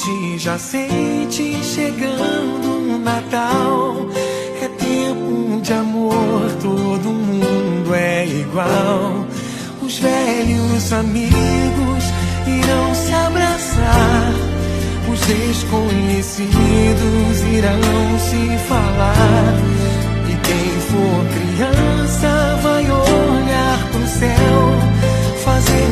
gente já sente chegando o Natal. É tempo de amor, todo mundo é igual. Os velhos amigos irão se abraçar, os desconhecidos irão se falar. E quem for criança vai olhar pro céu, fazer